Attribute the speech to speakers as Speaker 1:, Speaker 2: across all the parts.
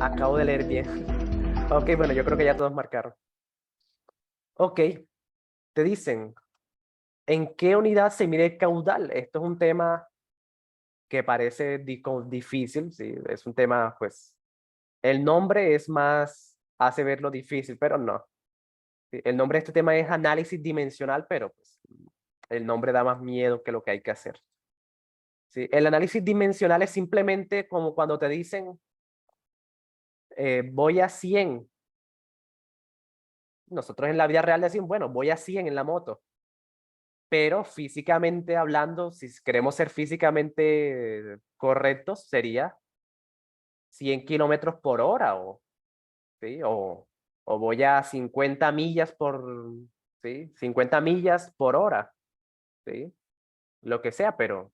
Speaker 1: Acabo de leer bien. Ok, bueno, yo creo que ya todos marcaron. Ok, te dicen, ¿en qué unidad se mide el caudal? Esto es un tema que parece difícil, sí, es un tema, pues, el nombre es más, hace verlo difícil, pero no. Sí, el nombre de este tema es análisis dimensional, pero pues, el nombre da más miedo que lo que hay que hacer. Sí, el análisis dimensional es simplemente como cuando te dicen, voy a 100. Nosotros en la vida real decimos, bueno, voy a 100 en la moto. Pero físicamente hablando, si queremos ser físicamente correctos, sería 100 kilómetros por hora ¿sí? O voy a 50 millas ¿sí? 50 millas por hora, ¿sí? Lo que sea, pero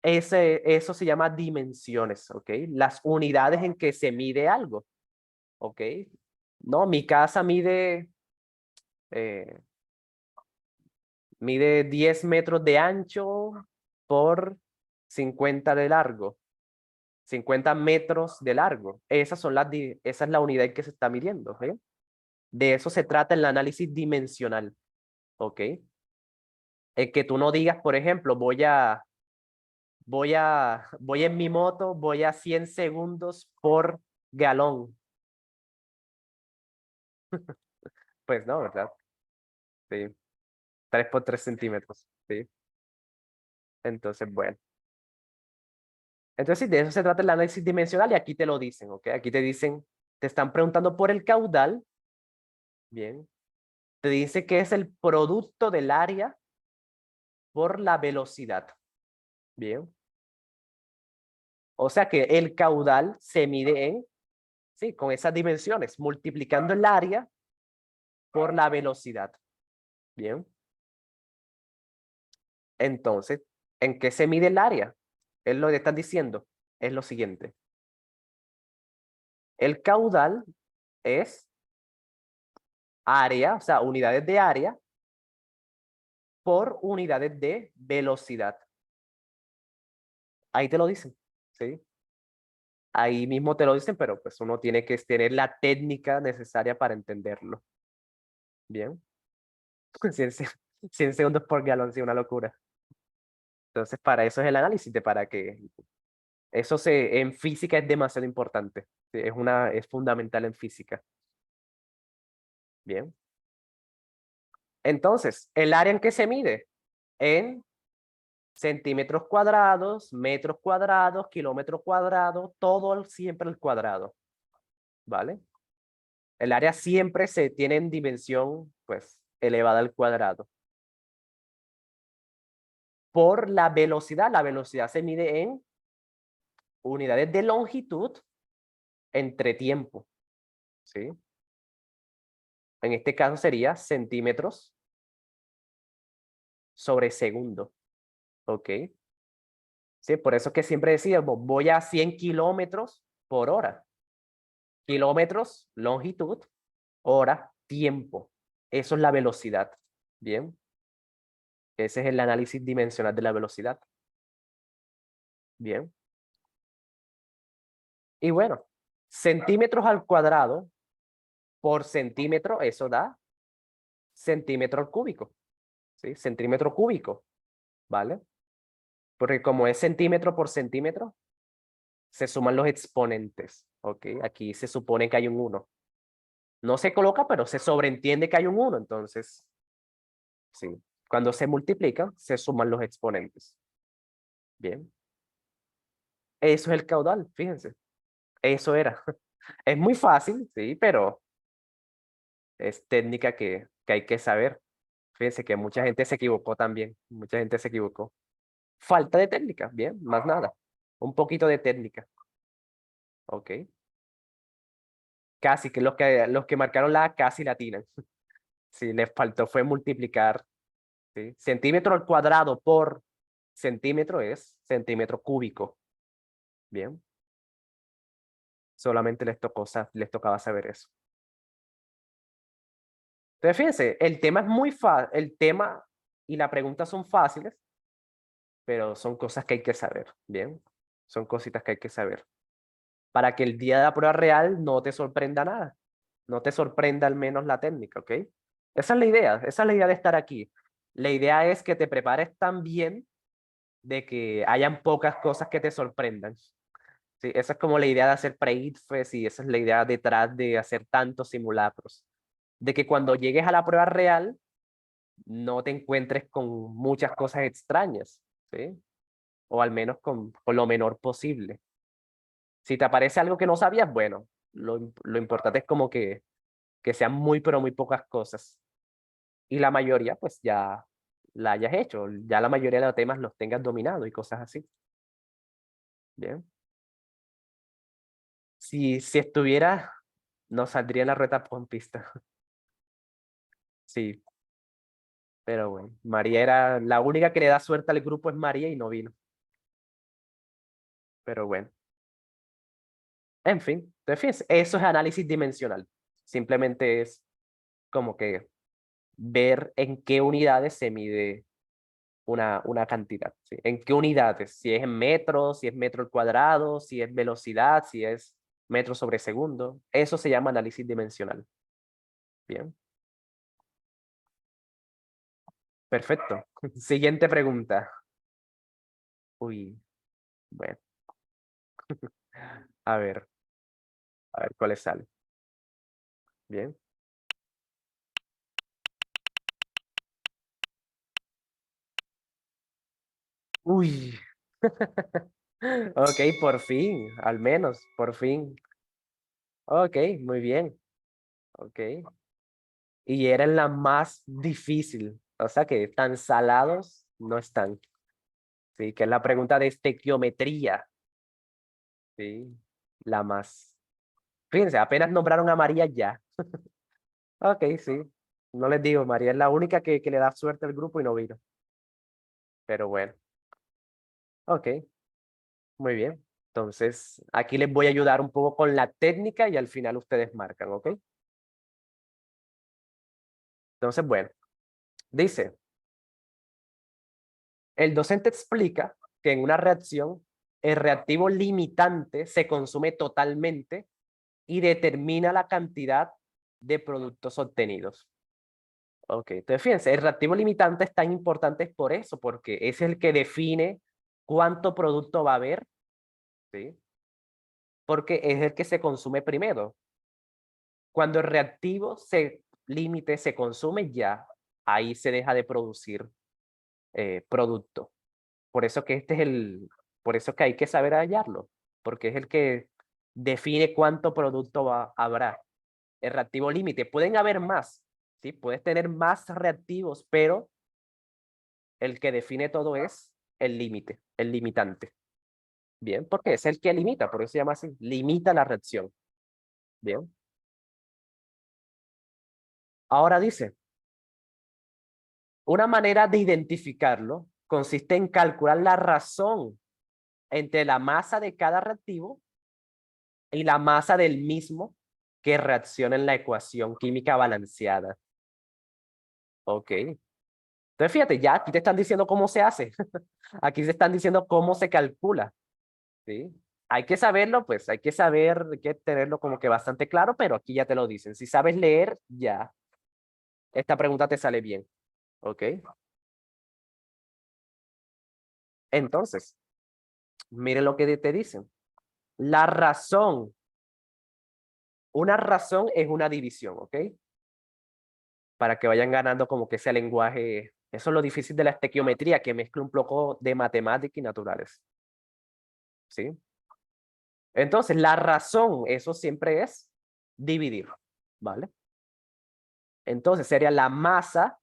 Speaker 1: eso se llama dimensiones, ¿ok? Las unidades en que se mide algo, ¿ok? No, mi casa eh, mide 10 metros de ancho por 50 de largo. 50 metros de largo. Esa es la unidad en que se está midiendo. ¿Sí? De eso se trata el análisis dimensional. ¿Ok? Es que tú no digas, por ejemplo, voy en mi moto, voy a 100 segundos por galón. Pues no, ¿verdad? Sí. 3 por 3 centímetros. Sí. Entonces, bueno. Entonces, sí, de eso se trata el análisis dimensional y aquí te lo dicen, ¿ok? Aquí te dicen, te están preguntando por el caudal. Bien. Te dice que es el producto del área por la velocidad. Bien. O sea que el caudal se mide sí, con esas dimensiones, multiplicando el área por la velocidad. Bien. Entonces, ¿en qué se mide el área? Es lo que están diciendo. Es lo siguiente. El caudal es área, o sea, unidades de área por unidades de velocidad. Ahí te lo dicen, ¿sí? Ahí mismo te lo dicen, pero pues uno tiene que tener la técnica necesaria para entenderlo. Bien. 100 segundos por galón, sí, una locura. Entonces, para eso es el análisis, para que en física es demasiado importante. Sí, es fundamental en física. Bien. Entonces, el área en que se mide en centímetros cuadrados, metros cuadrados, kilómetros cuadrados, todo siempre el cuadrado. ¿Vale? El área siempre se tiene en dimensión, pues, elevada al cuadrado. Por la velocidad se mide en unidades de longitud entre tiempo, ¿sí? En este caso sería centímetros sobre segundo, ¿ok? Sí, por eso que siempre decíamos, voy a 100 kilómetros por hora. Kilómetros, longitud, hora, tiempo. Eso es la velocidad, ¿bien? Ese es el análisis dimensional de la velocidad, ¿bien? Y bueno, centímetros al cuadrado por centímetro, eso da centímetro al cúbico, ¿sí? Centímetro cúbico, ¿vale? Porque como es centímetro por centímetro, se suman los exponentes, ¿ok? Aquí se supone que hay un 1. No se coloca, pero se sobreentiende que hay un 1, entonces, sí. Cuando se multiplican, se suman los exponentes. Bien. Eso es el caudal, fíjense. Eso era. Es muy fácil, sí, pero es técnica que hay que saber. Fíjense que mucha gente se equivocó también. Mucha gente se equivocó. Falta de técnica, bien, más nada. Un poquito de técnica. Ok. Casi que los que marcaron la casi la tienen. Sí, les faltó fue multiplicar. ¿Sí? Centímetro al cuadrado por centímetro es centímetro cúbico. Bien. Solamente les tocaba saber eso. Entonces, fíjense, el tema es muy fácil. El tema y la pregunta son fáciles, pero son cosas que hay que saber. Bien. Son cositas que hay que saber. para que el día de la prueba real no te sorprenda nada. No te sorprenda al menos la técnica, ¿ok? Esa es la idea, esa es la idea de estar aquí. La idea es que te prepares tan bien de que hayan pocas cosas que te sorprendan. Sí, esa es como la idea de hacer pre-ITFES y esa es la idea detrás de hacer tantos simulacros. De que cuando llegues a la prueba real, no te encuentres con muchas cosas extrañas, ¿sí? O al menos con lo menor posible. Si te aparece algo que no sabías, bueno, lo importante es como que sean muy, pero muy pocas cosas. Y la mayoría, pues ya la hayas hecho, ya la mayoría de los temas los tengas dominado y cosas así. Bien. Si estuviera, no saldría en la rueda con pista. Sí, pero bueno, María era la única que le da suerte al grupo es María y no vino. Pero bueno, en fin, entonces fíjense, eso es análisis dimensional. Simplemente es como que ver en qué unidades se mide una cantidad, ¿sí? ¿En qué unidades? Si es en metros, si es metro al cuadrado, si es velocidad, si es metro sobre segundo. Eso se llama análisis dimensional. Bien, perfecto. Siguiente pregunta. Uy, bueno, a ver, a ver cuáles salen. Bien. Uy. Ok, por fin, al menos, por fin. Ok, muy bien. Ok. Y era la más difícil. O sea que tan salados no están. Sí, que es la pregunta de estequiometría. Sí, la más. Fíjense, apenas nombraron a María ya. Ok, sí. No les digo, María es la única que le da suerte al grupo y no vino. Pero bueno, ok, muy bien. Entonces, aquí les voy a ayudar un poco con la técnica y al final ustedes marcan, ¿ok? Entonces, bueno, dice, el docente explica que en una reacción, el reactivo limitante se consume totalmente y determina la cantidad de productos obtenidos. Ok, entonces fíjense, el reactivo limitante es tan importante por eso, porque es el que define cuánto producto va a haber, ¿sí? Porque es el que se consume primero. Cuando el reactivo límite se consume ya, ahí se deja de producir producto. Por eso que por eso que hay que saber hallarlo, porque es el que define cuánto producto habrá. El reactivo límite. Pueden haber más, ¿sí? Puedes tener más reactivos, pero el que define todo es el límite, el limitante. Bien, porque es el que limita, por eso se llama así, limita la reacción. Bien. Ahora dice, una manera de identificarlo consiste en calcular la razón entre la masa de cada reactivo y la masa del mismo que reacciona en la ecuación química balanceada. Ok. Entonces, fíjate, ya aquí te están diciendo cómo se hace. Aquí te están diciendo cómo se calcula. ¿Sí? Hay que saberlo, pues hay que saber, hay que tenerlo como que bastante claro, pero aquí ya te lo dicen. Si sabes leer, ya. Esta pregunta te sale bien. ¿Ok? Entonces, miren lo que te dicen. La razón, una razón es una división, ¿ok? Para que vayan ganando como que ese lenguaje. Eso es lo difícil de la estequiometría, que mezcla un poco de matemática y naturales. ¿Sí? Entonces, la razón, eso siempre es dividir, ¿vale? Entonces, sería la masa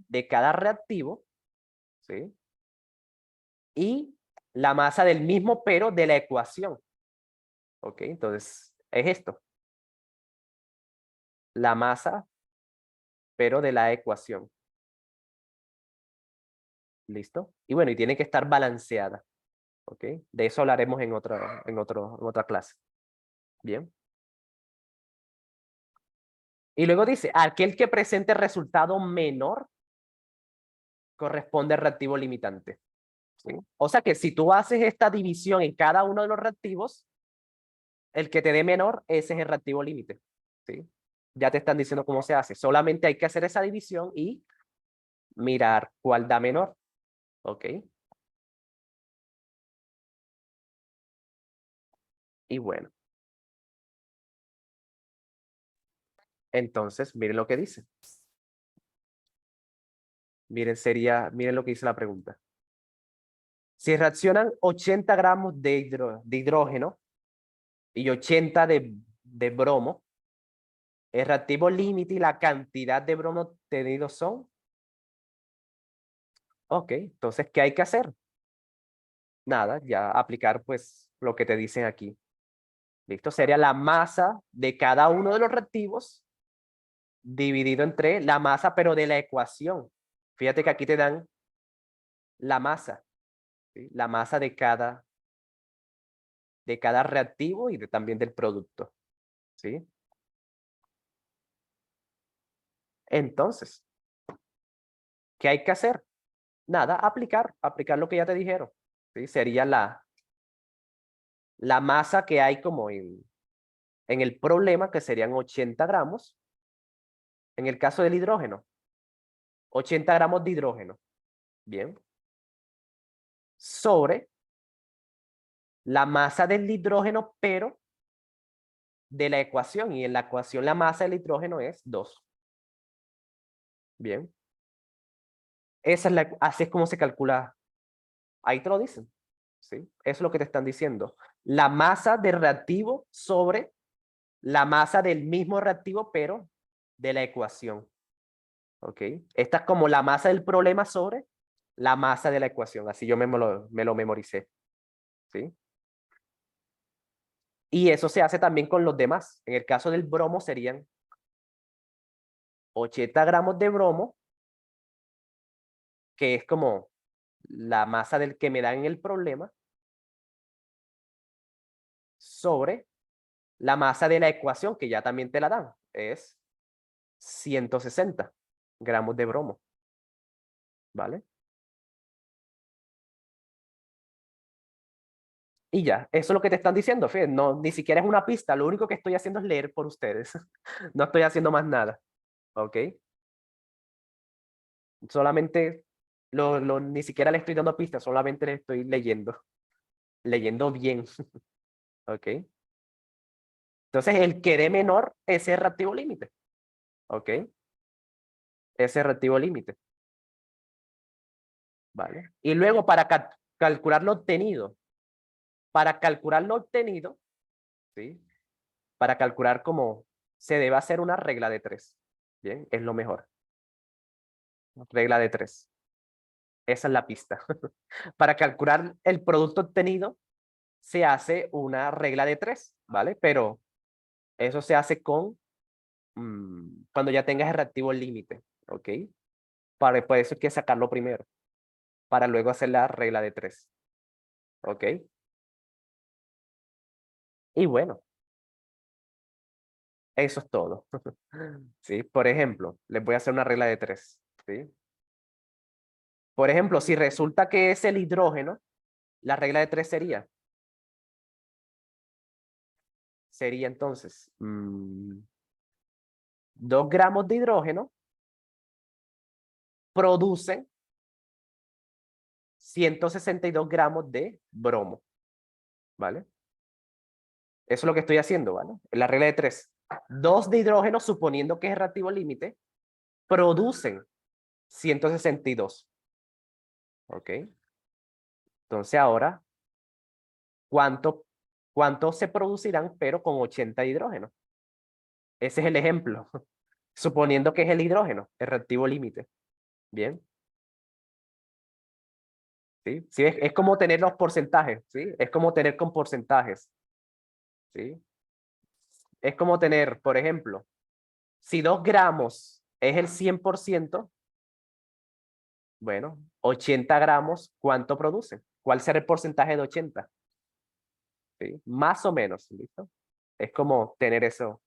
Speaker 1: de cada reactivo, ¿sí? Y la masa del mismo, pero de la ecuación, ¿ok? Entonces, es esto, la masa, pero de la ecuación, ¿listo? Y bueno, y tiene que estar balanceada, ¿ok? De eso hablaremos en otra clase, ¿bien? Y luego dice, aquel que presente resultado menor corresponde al reactivo limitante. ¿sí? O sea que si tú haces esta división en cada uno de los reactivos, el que te dé menor, ese es el reactivo límite, ¿sí? Ya te están diciendo cómo se hace. Solamente hay que hacer esa división y mirar cuál da menor, ¿ok? Y bueno, entonces miren lo que dice. Miren lo que dice la pregunta. Si reaccionan 80 gramos de hidrógeno y 80 de bromo, el reactivo límite y la cantidad de bromo obtenidos son. Ok, entonces, ¿qué hay que hacer? Nada, ya aplicar pues lo que te dicen aquí. ¿Listo? Sería la masa de cada uno de los reactivos dividido entre la masa, pero de la ecuación. Fíjate que aquí te dan la masa, ¿sí? La masa de cada reactivo y también del producto, ¿sí? Entonces, ¿qué hay que hacer? Nada, aplicar lo que ya te dijeron, ¿sí? Sería la masa que hay como en el problema, que serían 80 gramos. En el caso del hidrógeno, 80 gramos de hidrógeno, bien, sobre la masa del hidrógeno, pero de la ecuación. Y en la ecuación la masa del hidrógeno es 2. Bien. Así es como se calcula. Ahí te lo dicen. ¿Sí? Eso es lo que te están diciendo. La masa del reactivo sobre la masa del mismo reactivo, pero de la ecuación. ¿Ok? Esta es como la masa del problema sobre la masa de la ecuación. Así yo me lo memoricé. ¿Sí? Y eso se hace también con los demás. En el caso del bromo serían 80 gramos de bromo, que es como la masa del que me dan en el problema, sobre la masa de la ecuación, que ya también te la dan. Es 160 gramos de bromo. ¿Vale? Y ya, eso es lo que te están diciendo, fíjate, no, ni siquiera es una pista, lo único que estoy haciendo es leer por ustedes, no estoy haciendo más nada, ¿ok? Solamente, ni siquiera le estoy dando pistas, solamente le estoy leyendo bien, ¿ok? Entonces, el que dé menor es el reactivo límite, ¿ok? Ese reactivo límite, ¿vale? Y luego para calcular lo obtenido, ¿sí? Para calcular cómo se debe hacer una regla de 3, ¿bien? Es lo mejor. Regla de 3. Esa es la pista. Para calcular el producto obtenido se hace una regla de 3, ¿vale? Pero eso se hace cuando ya tengas el reactivo límite, ¿ok? Por eso hay que sacarlo primero, para luego hacer la regla de 3, ¿ok? Y bueno, eso es todo. ¿Sí? Por ejemplo, les voy a hacer una regla de 3, ¿sí? Por ejemplo, si resulta que es el hidrógeno, la regla de 3 sería entonces 2 gramos de hidrógeno producen 162 gramos de bromo, ¿vale? Eso es lo que estoy haciendo, ¿vale? En la regla de 3. 2 de hidrógeno, suponiendo que es reactivo límite, producen 162, ¿ok? Entonces ahora, ¿cuánto, cuánto se producirán, pero con 80 de hidrógeno? Ese es el ejemplo, suponiendo que es el hidrógeno, el reactivo límite. Bien, ¿sí? Sí, es como tener los porcentajes, ¿sí? Es como tener con porcentajes, ¿sí? Es como tener, por ejemplo, si 2 gramos es el 100%, bueno, 80 gramos, ¿cuánto produce? ¿Cuál será el porcentaje de 80? ¿Sí? Más o menos, ¿listo? Es como tener eso,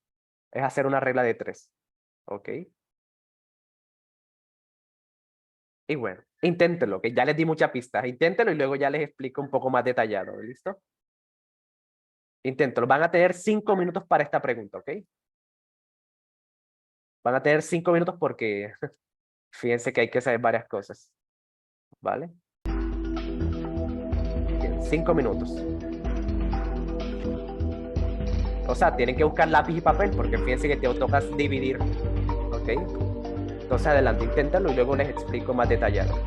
Speaker 1: es hacer una regla de 3, ¿ok? Y bueno, Inténtelo, que ya les di muchas pistas. Inténtelo y luego ya les explico un poco más detallado. ¿Listo? Inténtelo. Van a tener 5 minutos para esta pregunta, ¿ok? Van a tener 5 minutos porque fíjense que hay que saber varias cosas. ¿Vale? Bien, 5 minutos. O sea, tienen que buscar lápiz y papel porque fíjense que te tocas dividir. ¿Ok? Entonces adelante, inténtalo y luego les explico más detallado.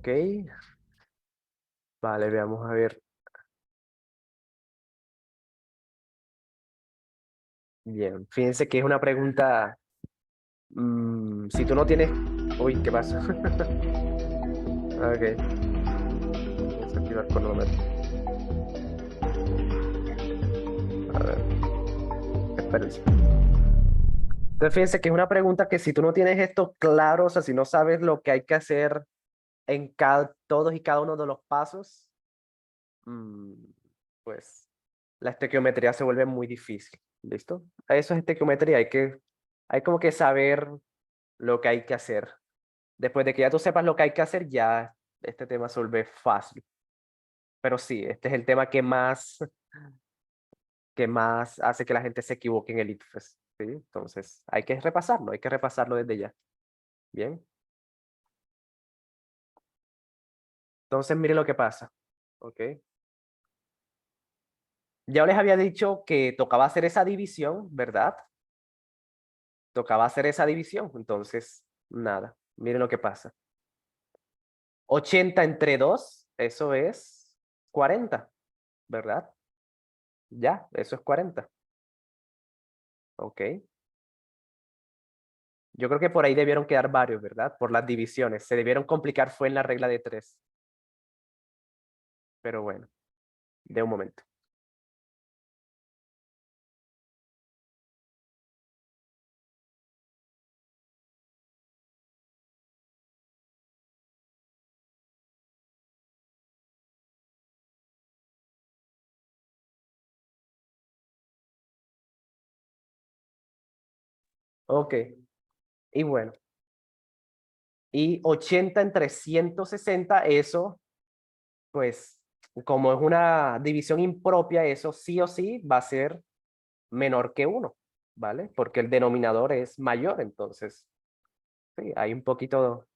Speaker 1: Ok. Vale, veamos a ver. Bien, fíjense que es una pregunta. Si tú no tienes. Uy, ¿qué pasa? Ok. Desactivar cronómetro. A ver, espérense. Entonces, fíjense que es una pregunta que si tú no tienes esto claro, o sea, si no sabes lo que hay que hacer en todos y cada uno de los pasos, mm, pues la estequiometría se vuelve muy difícil. ¿Listo? Eso es estequiometría, hay como que saber lo que hay que hacer. Después de que ya tú sepas lo que hay que hacer, ya este tema se vuelve fácil. Pero sí, este es el tema que más hace que la gente se equivoque en el ITFES. ¿Sí? Entonces, hay que repasarlo desde ya. Bien. Entonces, mire lo que pasa. ¿Ok? Ya les había dicho que tocaba hacer esa división, ¿verdad? Tocaba hacer esa división. Entonces, nada, miren lo que pasa. 80 entre 2, eso es 40, ¿verdad? Ya, eso es 40. Ok. Yo creo que por ahí debieron quedar varios, ¿verdad? Por las divisiones. Se debieron complicar fue en la regla de 3. Pero bueno, de un momento. Ok. Y bueno. Y 80 entre 160, eso, pues, como es una división impropia, eso sí o sí va a ser menor que 1, ¿vale? Porque el denominador es mayor, entonces, sí, hay un poquito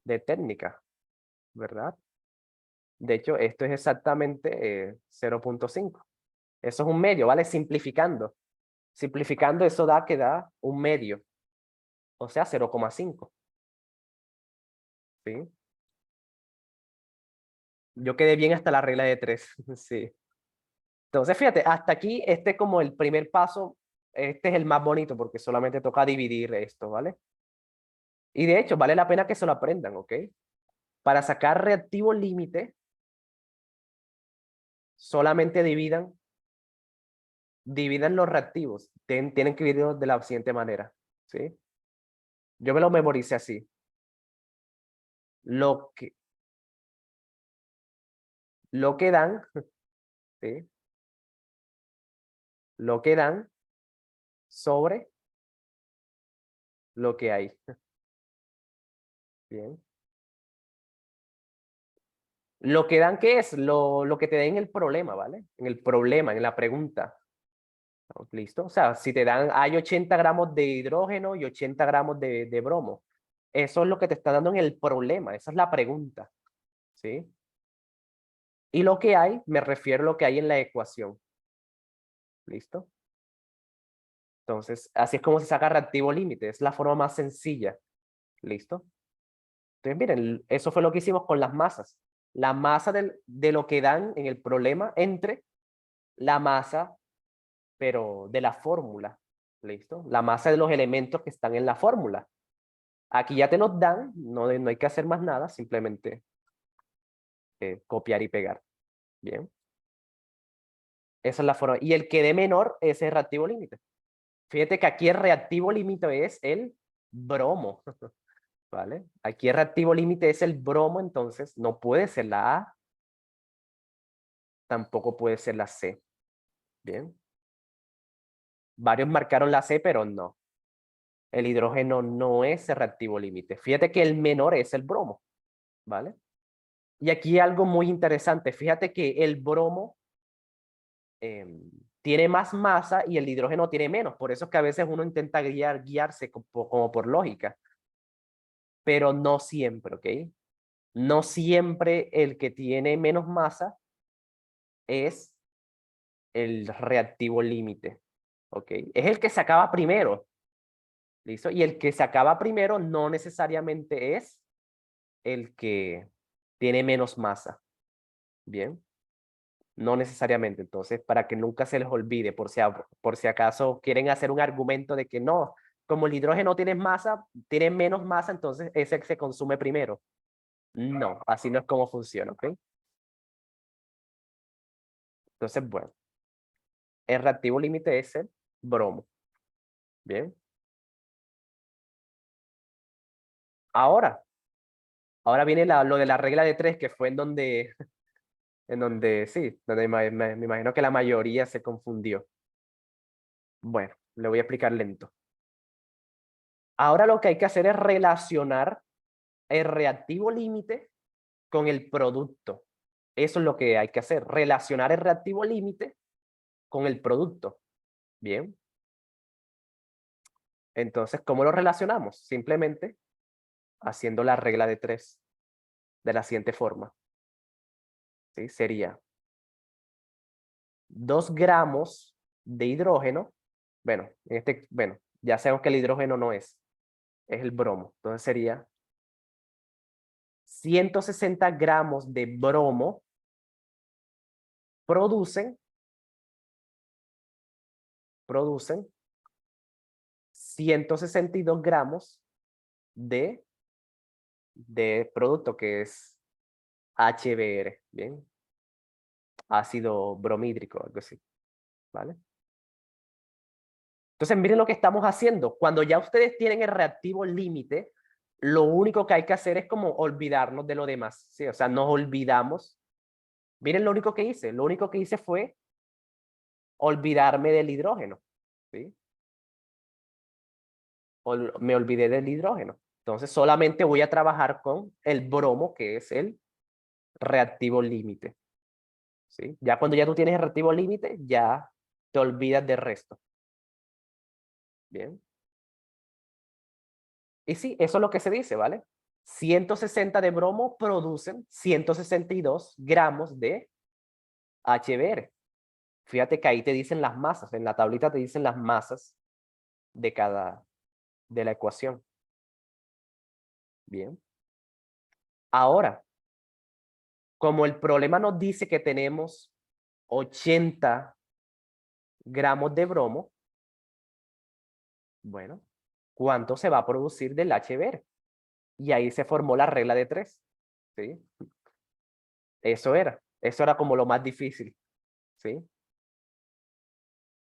Speaker 1: de técnica, ¿verdad? De hecho, esto es exactamente 0.5. Eso es un medio, ¿vale? Simplificando. Simplificando, eso da que da un medio, o sea, 0,5. ¿Sí? Yo quedé bien hasta la regla de 3. Sí. Entonces, fíjate, hasta aquí, este es como el primer paso, este es el más bonito porque solamente toca dividir esto, ¿vale? Y de hecho, vale la pena que se lo aprendan, ¿ok? Para sacar reactivo límite, solamente dividan los reactivos. Tienen que dividirlos de la siguiente manera, ¿sí? Yo me lo memoricé así. Lo que, lo que dan, ¿sí? Lo que dan sobre lo que hay. Bien. Lo que dan, ¿qué es? Lo que te den en el problema, ¿vale? En el problema, en la pregunta. ¿Listo? O sea, si te dan, hay 80 gramos de hidrógeno y 80 gramos de bromo. Eso es lo que te está dando en el problema. Esa es la pregunta. ¿Sí? Y lo que hay, me refiero a lo que hay en la ecuación. ¿Listo? Entonces, así es como se saca reactivo límite. Es la forma más sencilla. ¿Listo? Entonces, miren, eso fue lo que hicimos con las masas. La masa de lo que dan en el problema entre la masa, pero de la fórmula. ¿Listo? La masa de los elementos que están en la fórmula. Aquí ya te los dan, no hay que hacer más nada, simplemente copiar y pegar. Bien. Esa es la forma. Y el que dé menor es el reactivo límite. Fíjate que aquí el reactivo límite es el bromo. ¿Vale? Aquí el reactivo límite es el bromo, entonces no puede ser la A, tampoco puede ser la C. Bien. Varios marcaron la C, pero no. El hidrógeno no es el reactivo límite. Fíjate que el menor es el bromo. ¿Vale? Y aquí algo muy interesante. Fíjate que el bromo tiene más masa y el hidrógeno tiene menos. Por eso es que a veces uno intenta guiarse como por lógica, pero no siempre, ¿ok? No siempre el que tiene menos masa es el reactivo límite, ¿ok? Es el que se acaba primero, ¿listo? Y el que se acaba primero no necesariamente es el que tiene menos masa, ¿bien? No necesariamente. Entonces, para que nunca se les olvide, por si acaso quieren hacer un argumento de que no, como el hidrógeno tiene masa, tiene menos masa, entonces ese se consume primero. No, así no es como funciona, ¿ok? Entonces, bueno. El reactivo límite es el bromo. Bien. Ahora viene lo de la regla de 3, que fue en donde sí, donde me imagino que la mayoría se confundió. Bueno, le voy a explicar lento. Ahora lo que hay que hacer es relacionar el reactivo límite con el producto. Eso es lo que hay que hacer, relacionar el reactivo límite con el producto. Bien. Entonces, ¿cómo lo relacionamos? Simplemente haciendo la regla de 3 de la siguiente forma. ¿Sí? Sería 2 gramos de hidrógeno. Bueno, ya sabemos que el hidrógeno no es el bromo. Entonces sería 160 gramos de bromo producen 162 gramos de producto que es HBr, ¿bien? Ácido bromhídrico, algo así, ¿vale? Entonces, miren lo que estamos haciendo. Cuando ya ustedes tienen el reactivo límite, lo único que hay que hacer es como olvidarnos de lo demás, ¿sí? O sea, nos olvidamos. Miren lo único que hice. Lo único que hice fue olvidarme del hidrógeno, ¿sí? Me olvidé del hidrógeno. Entonces, solamente voy a trabajar con el bromo, que es el reactivo límite, ¿sí? Ya cuando ya tú tienes el reactivo límite, ya te olvidas del resto. Bien. Y sí, eso es lo que se dice, ¿vale? 160 de bromo producen 162 gramos de HBr. Fíjate que ahí te dicen las masas, en la tablita te dicen las masas de la ecuación. Bien. Ahora, como el problema nos dice que tenemos 80 gramos de bromo, bueno, ¿cuánto se va a producir del HBr? Y ahí se formó la regla de 3, ¿sí? Eso era como lo más difícil, ¿sí?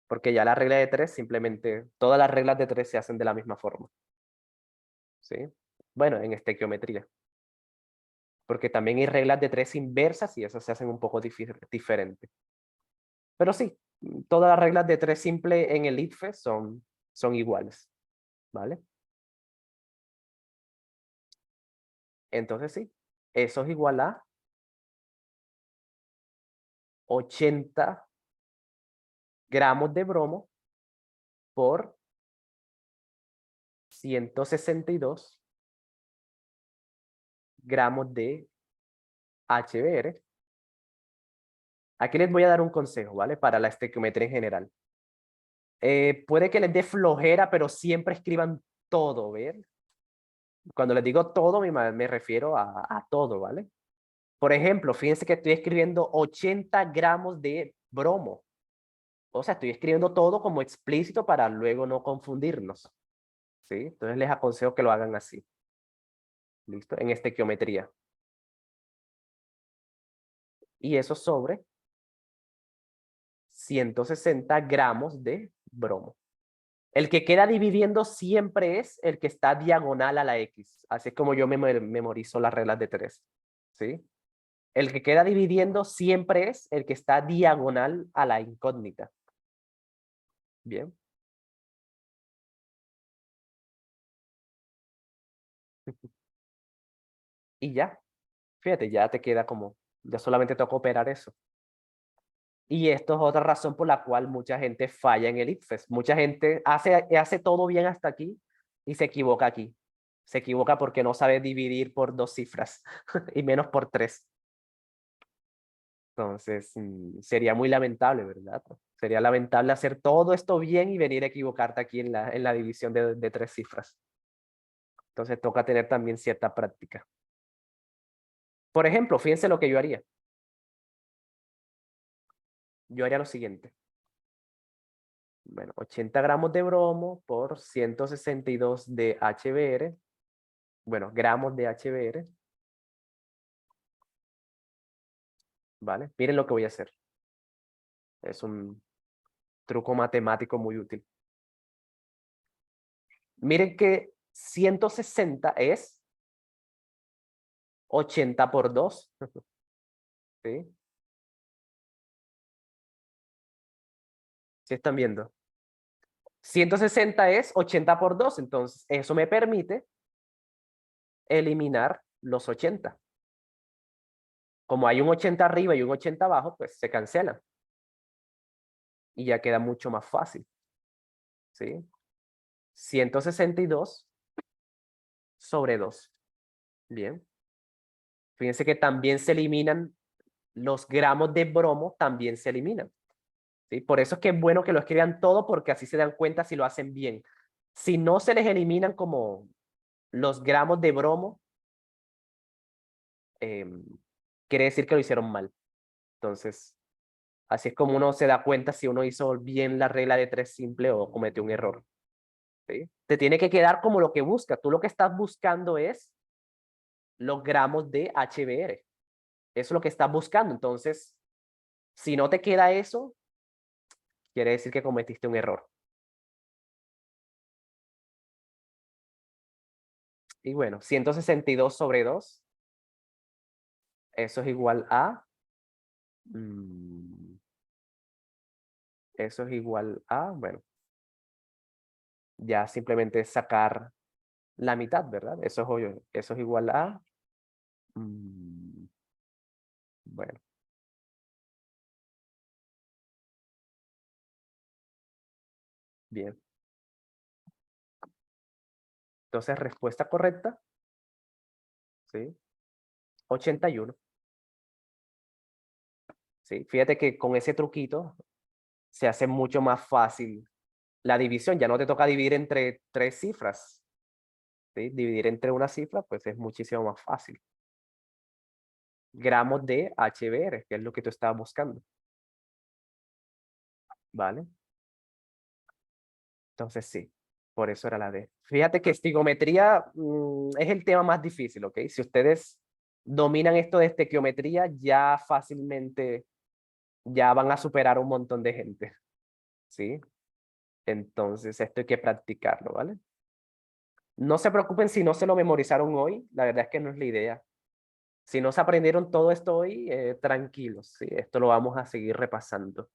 Speaker 1: Porque ya la regla de 3 simplemente, todas las reglas de 3 se hacen de la misma forma, ¿sí? Bueno, en estequiometría. Porque también hay reglas de 3 inversas y esas se hacen un poco diferentes. Pero sí, todas las reglas de 3 simple en el ITFE son iguales, ¿vale? Entonces sí, eso es igual a 80 gramos de bromo por 162 gramos de HBr. Aquí les voy a dar un consejo, ¿vale? Para la estequiometría en general. Puede que les dé flojera, pero siempre escriban todo, ¿ver? Cuando les digo todo, me refiero a todo, ¿vale? Por ejemplo, fíjense que estoy escribiendo 80 gramos de bromo. O sea, estoy escribiendo todo como explícito para luego no confundirnos, ¿sí? Entonces les aconsejo que lo hagan así. ¿Listo? En estequiometría. Y eso sobre 160 gramos de bromo. El que queda dividiendo siempre es el que está diagonal a la X. Así es como yo memorizo las reglas de 3. ¿Sí? El que queda dividiendo siempre es el que está diagonal a la incógnita. Bien. Y ya. Fíjate, ya te queda como, ya solamente toca operar eso. Y esto es otra razón por la cual mucha gente falla en el ITFES. Mucha gente hace todo bien hasta aquí y se equivoca aquí. Se equivoca porque no sabe dividir por 2 cifras y menos por 3. Entonces, sería muy lamentable, ¿verdad? Sería lamentable hacer todo esto bien y venir a equivocarte aquí en la división de 3 cifras. Entonces, toca tener también cierta práctica. Por ejemplo, fíjense lo que yo haría. Yo haría lo siguiente. Bueno, 80 gramos de bromo por 162 de HBr. Bueno, gramos de HBr. ¿Vale? Miren lo que voy a hacer. Es un Truco matemático muy útil. Miren que 160 es 80 por 2. ¿Sí? ¿Sí están viendo? 160 es 80 por 2, entonces eso me permite eliminar los 80. Como hay un 80 arriba y un 80 abajo, pues se cancelan. Y ya queda mucho más fácil. ¿Sí? 162 sobre 2. Bien. Fíjense que también se eliminan los gramos de bromo, también se eliminan. ¿Sí? Por eso es que es bueno que lo escriban todo, porque así se dan cuenta si lo hacen bien. Si no se les eliminan como los gramos de bromo, quiere decir que lo hicieron mal. Entonces, así es como uno se da cuenta si uno hizo bien la regla de 3 simple o cometió un error. ¿Sí? Te tiene que quedar como lo que busca. Tú lo que estás buscando es los gramos de HBr. Eso es lo que estás buscando. Entonces, si no te queda eso, quiere decir que cometiste un error. Y bueno, 162 sobre 2, eso es igual a... eso es igual a, bueno, ya simplemente sacar la mitad, ¿verdad? Eso es obvio. Eso es igual a... bueno, bien. Entonces, respuesta correcta, ¿sí? 81. ¿Sí? Fíjate que con ese truquito se hace mucho más fácil la división. Ya no te toca dividir entre 3 cifras. ¿Sí? Dividir entre una cifra, pues es muchísimo más fácil. Gramos de HBr, que es lo que tú estabas buscando. ¿Vale? Entonces sí, por eso era la D. Fíjate que estigometría es el tema más difícil, ¿ok? Si ustedes dominan esto de estequiometría, ya fácilmente ya van a superar a un montón de gente, ¿sí? Entonces esto hay que practicarlo, ¿vale? No se preocupen si no se lo memorizaron hoy, la verdad es que no es la idea. Si no se aprendieron todo esto hoy, tranquilos, ¿sí? Esto lo vamos a seguir repasando.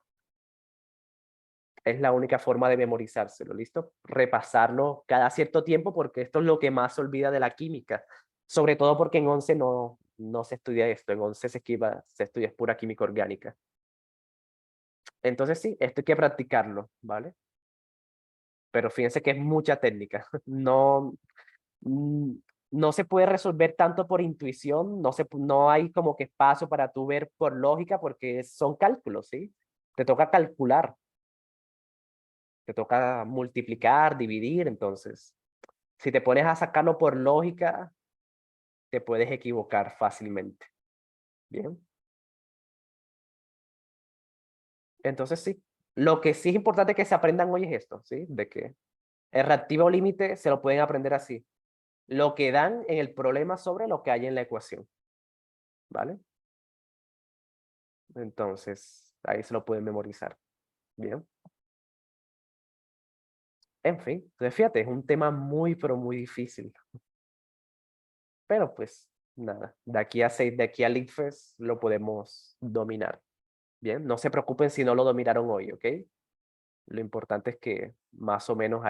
Speaker 1: Es la única forma de memorizárselo, ¿listo? Repasarlo cada cierto tiempo porque esto es lo que más se olvida de la química. Sobre todo porque en 11 no se estudia esto, en 11 se estudia pura química orgánica. Entonces sí, esto hay que practicarlo, ¿vale? Pero fíjense que es mucha técnica. No, no se puede resolver tanto por intuición, no hay como que espacio para tú ver por lógica porque son cálculos, ¿sí? Te toca calcular, te toca multiplicar, dividir, entonces, si te pones a sacarlo por lógica, te puedes equivocar fácilmente. Bien. Entonces sí, lo que sí es importante que se aprendan hoy es esto, ¿sí? De que el reactivo límite se lo pueden aprender así. Lo que dan en el problema sobre lo que hay en la ecuación. ¿Vale? Entonces, ahí se lo pueden memorizar. Bien. En fin, entonces fíjate, es un tema muy, pero muy difícil. Pero pues, nada, de aquí al ICFES lo podemos dominar. Bien, no se preocupen si no lo dominaron hoy, ¿ok? Lo importante es que más o menos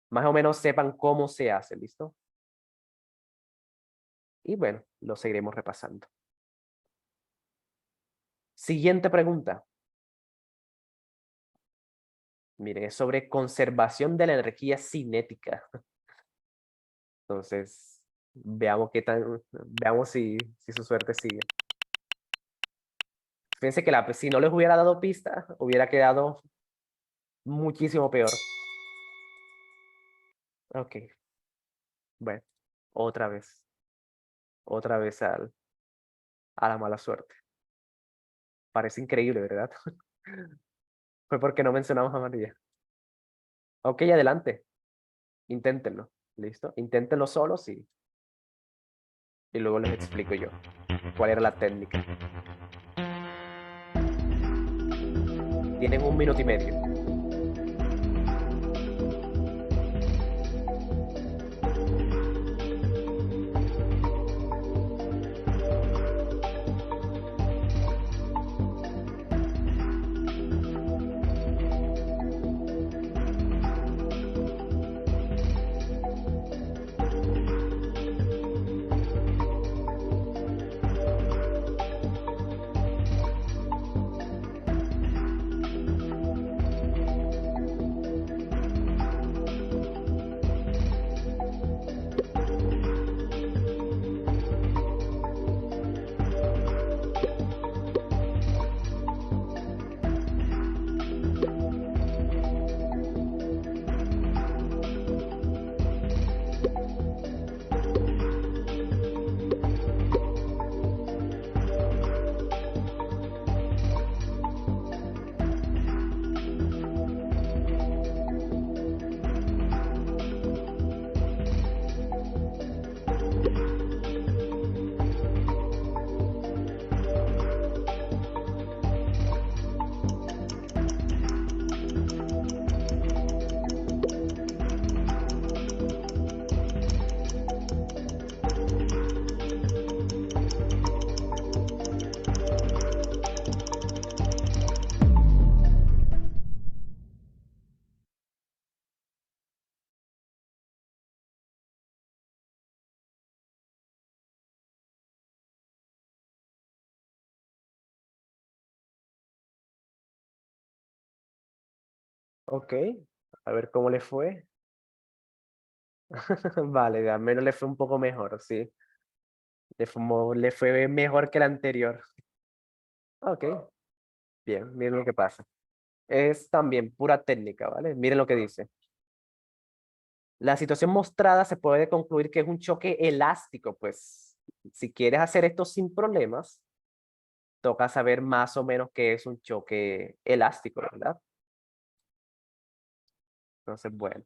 Speaker 1: más o menos sepan cómo se hace, ¿listo? Y bueno, lo seguiremos repasando. Siguiente pregunta. Miren, es sobre conservación de la energía cinética. Entonces, veamos si su suerte sigue. Fíjense que si no les hubiera dado pista, hubiera quedado muchísimo peor. Ok, bueno, otra vez. Otra vez a la mala suerte. Parece increíble, ¿verdad? Fue porque no mencionamos a María. Ok, adelante. Inténtenlo. ¿Listo? Inténtenlo solos y luego les explico yo cuál era la técnica. Tienen 1 minuto y medio. Ok, a ver cómo le fue. Vale, al menos le fue un poco mejor, sí. Le fue mejor que el anterior. Ok, bien, miren lo que pasa. Es también pura técnica, ¿vale? Miren lo que dice. La situación mostrada se puede concluir que es un choque elástico, pues si quieres hacer esto sin problemas, toca saber más o menos qué es un choque elástico, ¿verdad? Entonces, bueno.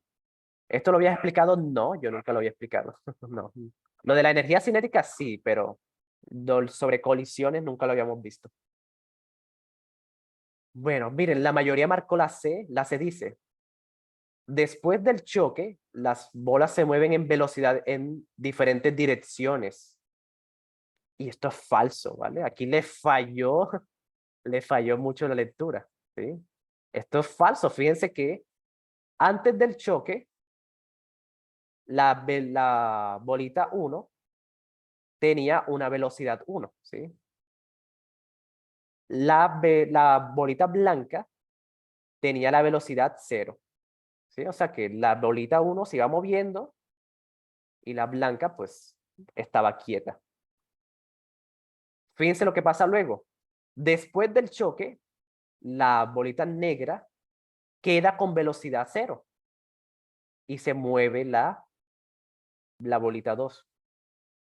Speaker 1: ¿Esto lo habías explicado? No, yo nunca lo había explicado. No. Lo de la energía cinética sí, pero sobre colisiones nunca lo habíamos visto. Bueno, miren, la mayoría marcó la C. La C dice, después del choque, las bolas se mueven en velocidad en diferentes direcciones. Y esto es falso, ¿vale? Aquí le falló mucho la lectura, ¿sí? Esto es falso. Fíjense que antes del choque, la bolita 1 tenía una velocidad 1, ¿sí? La bolita blanca tenía la velocidad 0, ¿sí? O sea que la bolita 1 se iba moviendo y la blanca pues estaba quieta. Fíjense lo que pasa luego. Después del choque, la bolita negra queda con velocidad 0 y se mueve la bolita 2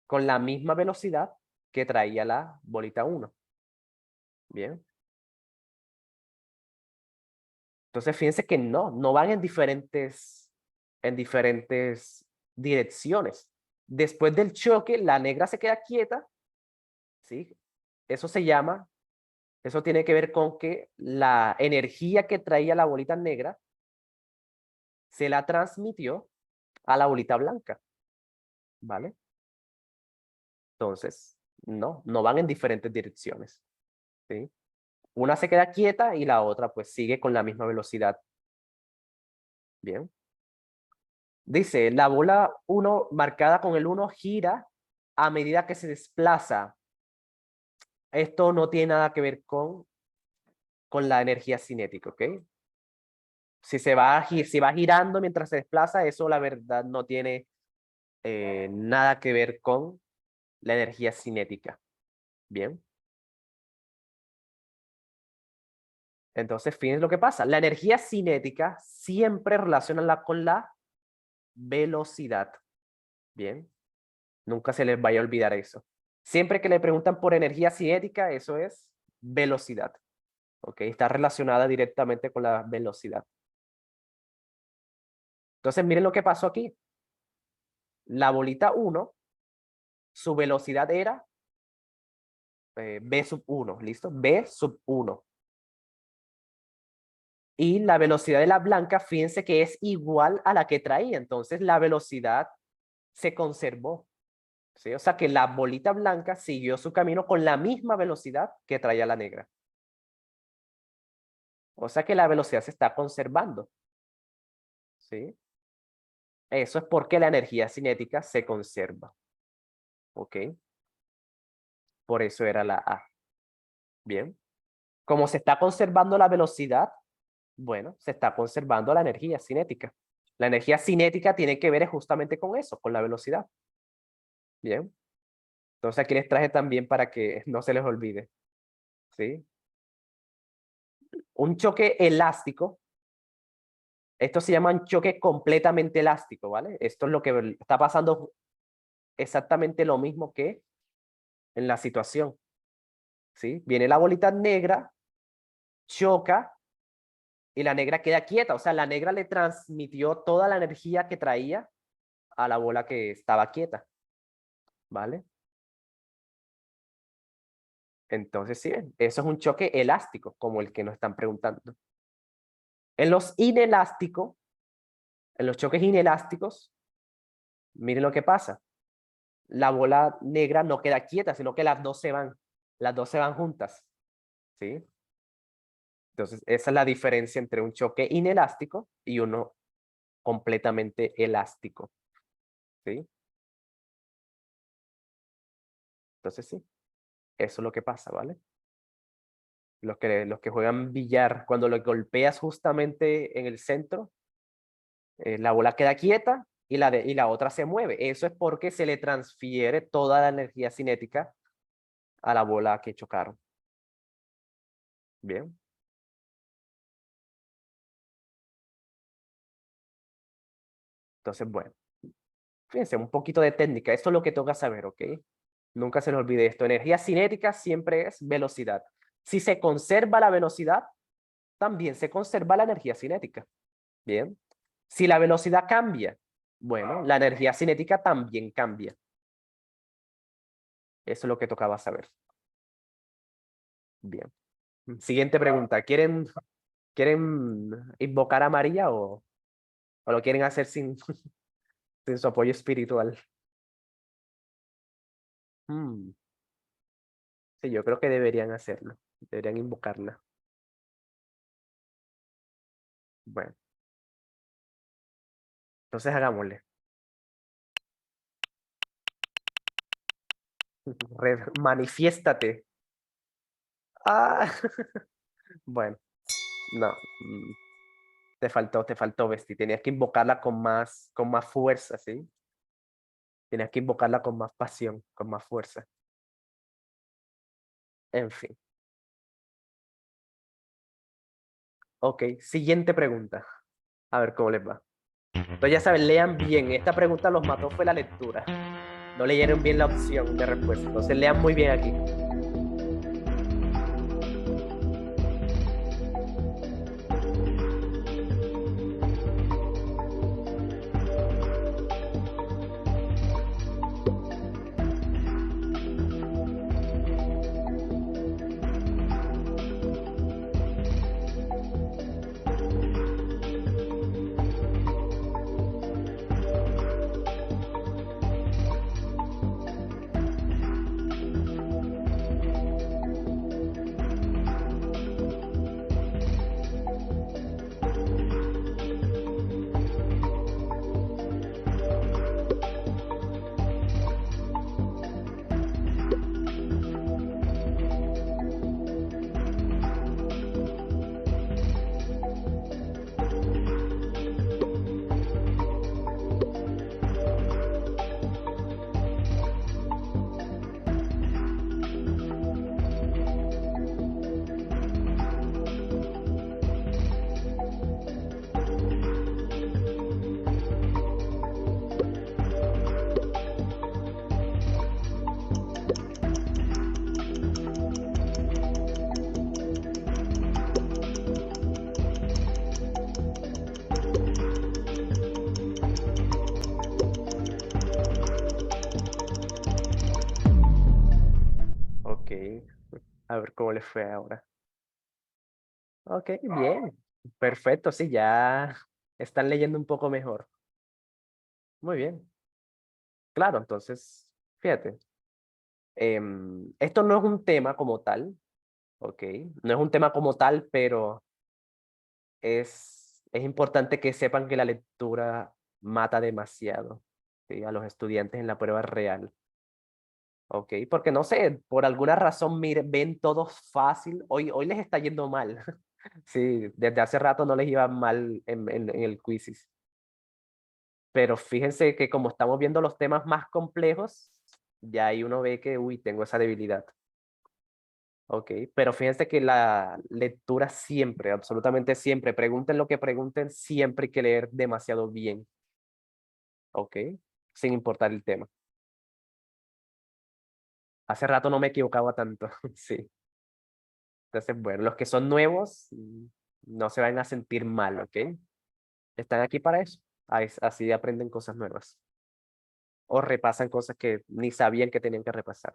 Speaker 1: con la misma velocidad que traía la bolita 1. Bien. Entonces, fíjense que no van en diferentes direcciones. Después del choque, la negra se queda quieta, ¿sí? Eso se llama, eso tiene que ver con que la energía que traía la bolita negra se la transmitió a la bolita blanca, ¿vale? Entonces, no van en diferentes direcciones, ¿sí? Una se queda quieta y la otra pues sigue con la misma velocidad. Bien. Dice, la bola 1 marcada con el 1 gira a medida que se desplaza. Esto no tiene nada que ver con la energía cinética, ¿ok? Si va girando mientras se desplaza, eso la verdad no tiene nada que ver con la energía cinética. Bien. Entonces, fíjense lo que pasa. La energía cinética siempre relaciona con la velocidad. Bien. Nunca se les vaya a olvidar eso. Siempre que le preguntan por energía cinética, eso es velocidad. ¿Ok? Está relacionada directamente con la velocidad. Entonces, miren lo que pasó aquí. La bolita 1, su velocidad era B sub 1, ¿listo? B sub 1. Y la velocidad de la blanca, fíjense que es igual a la que traía. Entonces la velocidad se conservó. ¿Sí? O sea que la bolita blanca siguió su camino con la misma velocidad que traía la negra. O sea que la velocidad se está conservando. ¿Sí? Eso es porque la energía cinética se conserva. ¿Ok? Por eso era la A. Bien. Como se está conservando la velocidad, bueno, se está conservando la energía cinética. La energía cinética tiene que ver justamente con eso, con la velocidad. Bien. Entonces aquí les traje también para que no se les olvide. ¿Sí? Un choque elástico. Esto se llama un choque completamente elástico, ¿vale? Esto es lo que está pasando exactamente lo mismo que en la situación. ¿Sí? Viene la bolita negra, choca y la negra queda quieta. O sea, la negra le transmitió toda la energía que traía a la bola que estaba quieta. ¿Vale? Entonces, sí, eso es un choque elástico, como el que nos están preguntando. En los inelásticos, en los choques inelásticos, miren lo que pasa. La bola negra no queda quieta, sino que las dos se van juntas. ¿Sí? Entonces, esa es la diferencia entre un choque inelástico y uno completamente elástico. ¿Sí? Entonces, sí, eso es lo que pasa, ¿vale? Los que juegan billar, cuando lo golpeas justamente en el centro, la bola queda quieta y la otra se mueve. Eso es porque se le transfiere toda la energía cinética a la bola que chocaron. Bien. Entonces, bueno, fíjense, un poquito de técnica. Esto es lo que toca saber, ¿ok? Nunca se les olvide esto. Energía cinética siempre es velocidad. Si se conserva la velocidad, también se conserva la energía cinética. Bien. Si la velocidad cambia, bueno, la energía cinética también cambia. Eso es lo que tocaba saber. Bien. Siguiente pregunta. ¿Quieren invocar a María o lo quieren hacer sin su apoyo espiritual? Sí, yo creo que deberían hacerlo. Deberían invocarla. Bueno, entonces hagámosle. Manifiéstate. Ah, bueno, no. Te faltó, Besti. Tenías que invocarla con más fuerza, ¿sí? Tenías que invocarla con más pasión, con más fuerza. En fin. Ok, siguiente pregunta. A ver cómo les va. Entonces ya saben, lean bien. Esta pregunta los mató fue la lectura. No leyeron bien la opción de respuesta. Entonces lean muy bien aquí. Ok. A ver cómo les fue ahora. Ok, bien. Perfecto, sí, ya están leyendo un poco mejor. Muy bien. Claro, entonces, fíjate, esto no es un tema como tal, ¿ok? No es un tema como tal, pero es importante que sepan que la lectura mata demasiado, ¿sí? A los estudiantes en la prueba real, ¿ok? Porque no sé, por alguna razón ven todo fácil, hoy les está yendo mal. Sí, desde hace rato no les iba mal en el quizzes. Pero fíjense que como estamos viendo los temas más complejos, ya ahí uno ve que, uy, tengo esa debilidad. Ok, pero fíjense que la lectura siempre, absolutamente siempre, pregunten lo que pregunten, siempre hay que leer demasiado bien. Ok, sin importar el tema. Hace rato no me equivocaba tanto, sí. Entonces, bueno, los que son nuevos no se van a sentir mal, ¿ok? Están aquí para eso. Así aprenden cosas nuevas. O repasan cosas que ni sabían que tenían que repasar.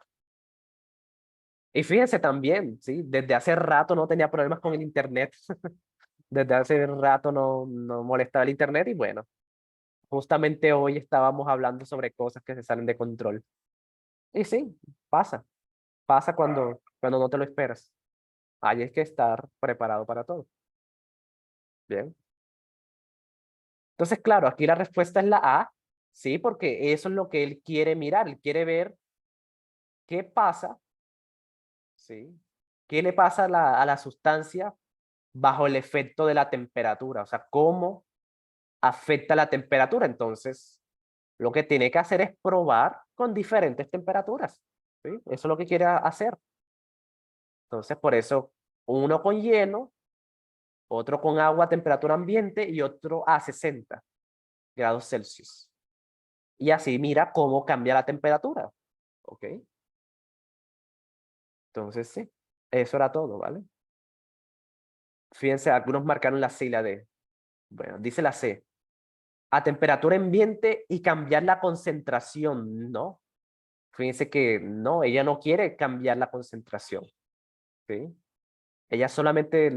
Speaker 1: Y fíjense también, ¿sí? Desde hace rato no tenía problemas con el internet. Desde hace rato no molestaba el internet y bueno, justamente hoy estábamos hablando sobre cosas que se salen de control. Y sí, pasa cuando no te lo esperas. Hay es que estar preparado para todo. Bien. Entonces, claro, aquí la respuesta es la A, sí, porque eso es lo que él quiere mirar. Él quiere ver qué pasa, sí, qué le pasa a la sustancia bajo el efecto de la temperatura. O sea, cómo afecta la temperatura. Entonces, lo que tiene que hacer es probar con diferentes temperaturas. ¿Sí? Eso es lo que quiere hacer. Entonces, por eso, uno con hielo, otro con agua a temperatura ambiente y otro a 60 grados Celsius. Y así mira cómo cambia la temperatura. ¿Ok? Entonces, sí, eso era todo, ¿vale? Fíjense, algunos marcaron la C y la D. Bueno, dice la C. A temperatura ambiente y cambiar la concentración, ¿no? Fíjense que no, ella no quiere cambiar la concentración, ¿sí? Ella solamente,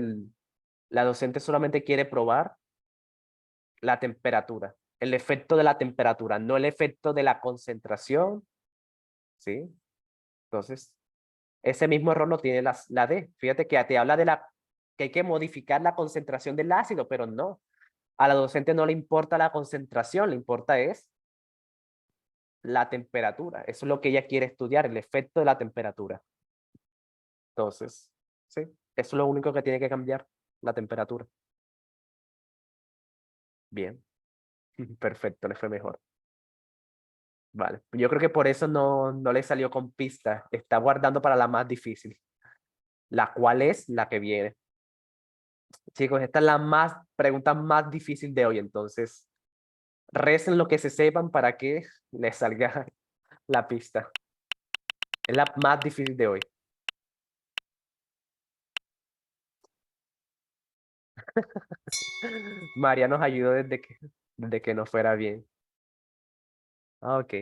Speaker 1: la docente solamente quiere probar la temperatura, el efecto de la temperatura, no el efecto de la concentración, ¿sí? Entonces, ese mismo error lo tiene la D. Fíjate que te habla de que hay que modificar la concentración del ácido, pero no. A la docente no le importa la concentración, le importa es la temperatura. Eso es lo que ella quiere estudiar, el efecto de la temperatura. Entonces, sí, eso es lo único que tiene que cambiar, la temperatura. Bien, perfecto, le fue mejor. Vale, yo creo que por eso no le salió con pista. Está guardando para la más difícil, la cual es la que viene. Chicos, esta es la pregunta más difícil de hoy, entonces recen lo que se sepan para que les salga la pista. Es la más difícil de hoy. María nos ayudó desde que no fuera bien. Ah, ok,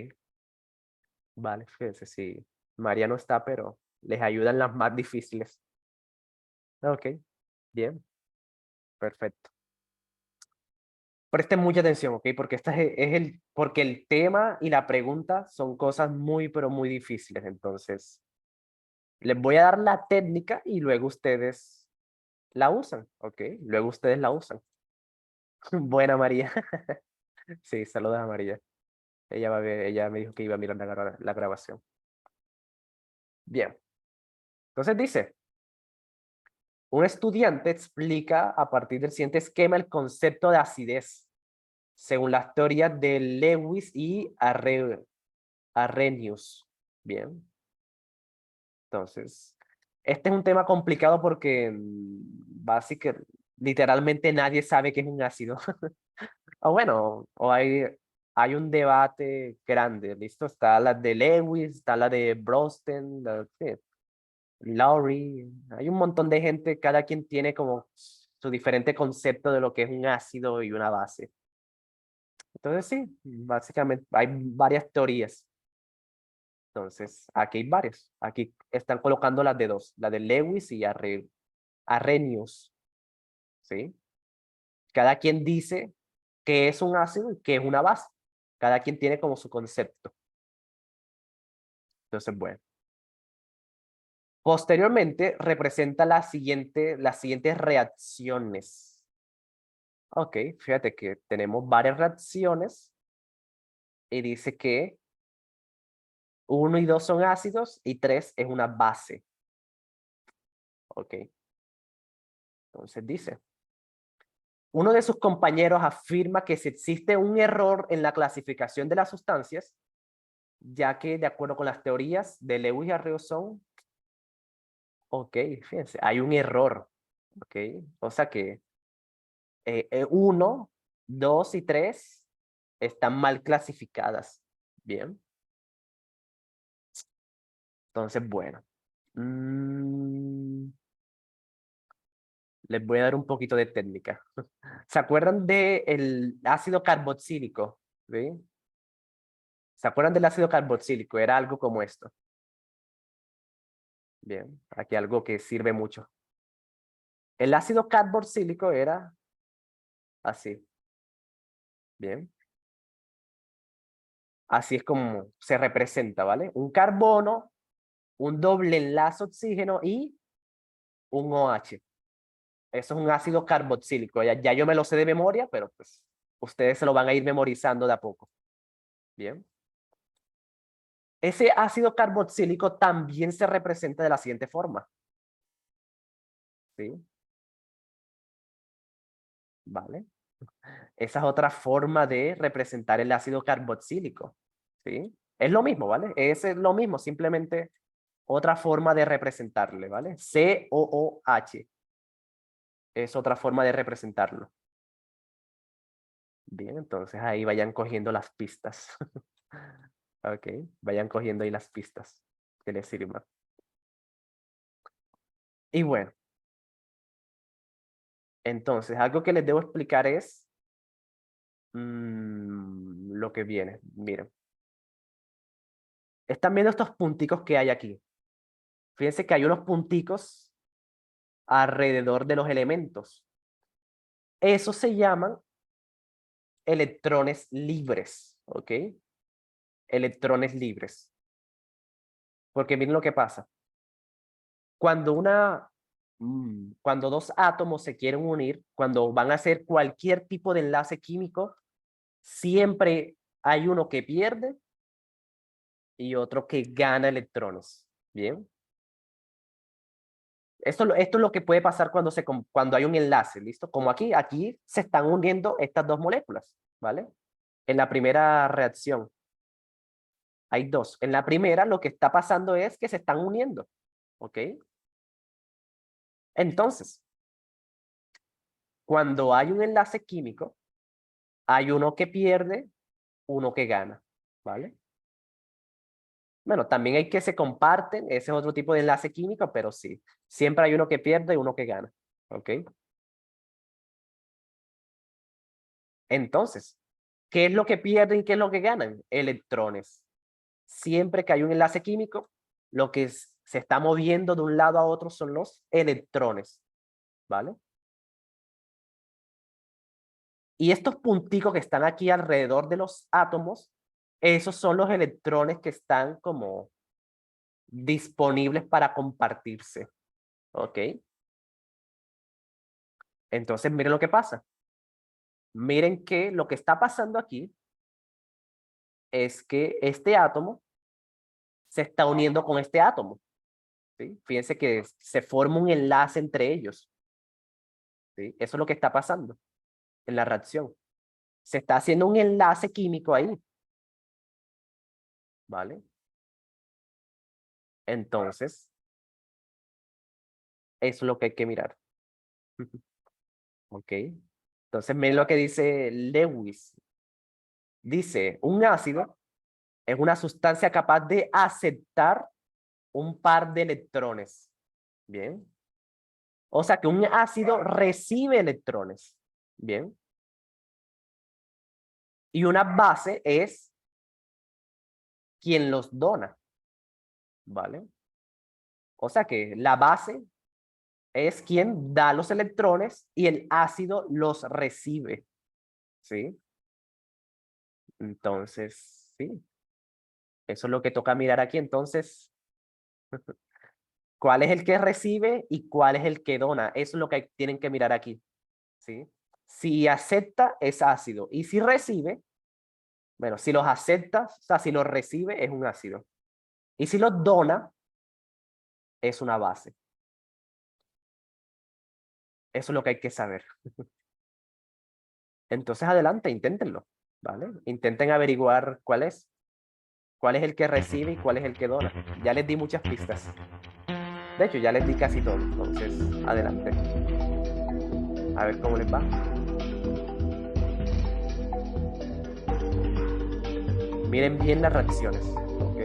Speaker 1: vale, fíjense, sí. María no está, pero les ayudan las más difíciles. Ok, bien, perfecto. Presten mucha atención, ¿ok? Porque porque el tema y la pregunta son cosas muy, pero muy difíciles. Entonces, les voy a dar la técnica y luego ustedes la usan, ¿ok? Luego ustedes la usan. Buena María. Sí, saludos a María. Ella me dijo que iba a mirar la grabación. Bien. Entonces dice, un estudiante explica a partir del siguiente esquema el concepto de acidez, según las teorías de Lewis y Arrhenius. Bien. Entonces, este es un tema complicado porque básicamente, literalmente nadie sabe qué es un ácido. O bueno, hay un debate grande, ¿listo? Está la de Lewis, está la de Brosten, sí, Lowry. Hay un montón de gente, cada quien tiene como su diferente concepto de lo que es un ácido y una base. Entonces, sí, básicamente hay varias teorías. Entonces, aquí hay varias. Aquí están colocando las de dos, la de Lewis y Arrhenius, ¿sí? Cada quien dice qué es un ácido y qué es una base. Cada quien tiene como su concepto. Entonces, bueno. Posteriormente, representa las siguientes reacciones. Ok, fíjate que tenemos varias reacciones y dice que 1 y 2 son ácidos y 3 es una base. Ok. Entonces dice, uno de sus compañeros afirma que si existe un error en la clasificación de las sustancias, ya que de acuerdo con las teorías de Lewis y Arrhenius, ok, fíjense, hay un error. Ok, o sea que 1, 2 y 3 están mal clasificadas. Bien. Entonces, bueno. Les voy a dar un poquito de técnica. ¿Se acuerdan del ácido carboxílico? ¿Sí? ¿Se acuerdan del ácido carboxílico? Era algo como esto. Bien, aquí algo que sirve mucho. El ácido carboxílico era así. Bien. Así es como se representa, ¿vale? Un carbono, un doble enlace oxígeno y un OH. Eso es un ácido carboxílico. Ya yo me lo sé de memoria, pero pues ustedes se lo van a ir memorizando de a poco. Bien. Ese ácido carboxílico también se representa de la siguiente forma. ¿Sí? ¿Vale? Esa es otra forma de representar el ácido carboxílico. ¿Sí? Es lo mismo, ¿vale? Es lo mismo, simplemente otra forma de representarle, ¿vale? COOH es otra forma de representarlo. Bien, entonces ahí vayan cogiendo las pistas. Ok, vayan cogiendo ahí las pistas que les sirvan. Y bueno, entonces algo que les debo explicar es lo que viene. Miren, están viendo estos punticos que hay aquí. Fíjense que hay unos punticos alrededor de los elementos. Esos se llaman electrones libres, ¿ok? Electrones libres. Porque miren lo que pasa. Cuando cuando dos átomos se quieren unir, cuando van a hacer cualquier tipo de enlace químico, siempre hay uno que pierde y otro que gana electrones. Bien. Esto es lo que puede pasar cuando hay un enlace, ¿listo? Como aquí se están uniendo estas dos moléculas, ¿vale? En la primera reacción hay dos. En la primera lo que está pasando es que se están uniendo, ¿ok? Entonces, cuando hay un enlace químico, hay uno que pierde, uno que gana, ¿vale? Bueno, también hay que se comparten, ese es otro tipo de enlace químico, pero sí, siempre hay uno que pierde y uno que gana, ¿ok? Entonces, ¿qué es lo que pierden y qué es lo que ganan? Electrones. Siempre que hay un enlace químico, lo que se está moviendo de un lado a otro son los electrones, ¿vale? Y estos punticos que están aquí alrededor de los átomos, esos son los electrones que están como disponibles para compartirse, ¿ok? Entonces, miren lo que pasa. Miren que lo que está pasando aquí es que este átomo se está uniendo con este átomo, ¿sí? Fíjense que se forma un enlace entre ellos, ¿sí? Eso es lo que está pasando en la reacción. Se está haciendo un enlace químico ahí, ¿vale? Entonces, eso es lo que hay que mirar. ¿Ok? Entonces, miren lo que dice Lewis. Dice, un ácido es una sustancia capaz de aceptar un par de electrones. Bien. O sea que un ácido recibe electrones. Bien. Y una base es quien los dona. ¿Vale? O sea que la base es quien da los electrones y el ácido los recibe. ¿Sí? Entonces, sí. Eso es lo que toca mirar aquí. Entonces, ¿cuál es el que recibe y cuál es el que dona? Eso es lo que tienen que mirar aquí. ¿Sí? Si acepta, es ácido. Y si recibe, bueno, si los acepta, o sea, si los recibe, es un ácido. Y si los dona, es una base. Eso es lo que hay que saber. Entonces, adelante, inténtenlo, ¿vale? Intenten averiguar cuál es el que recibe y cuál es el que dona. Ya les di muchas pistas. De hecho, ya les di casi todo. Entonces, adelante. A ver cómo les va. Miren bien las reacciones, ¿ok?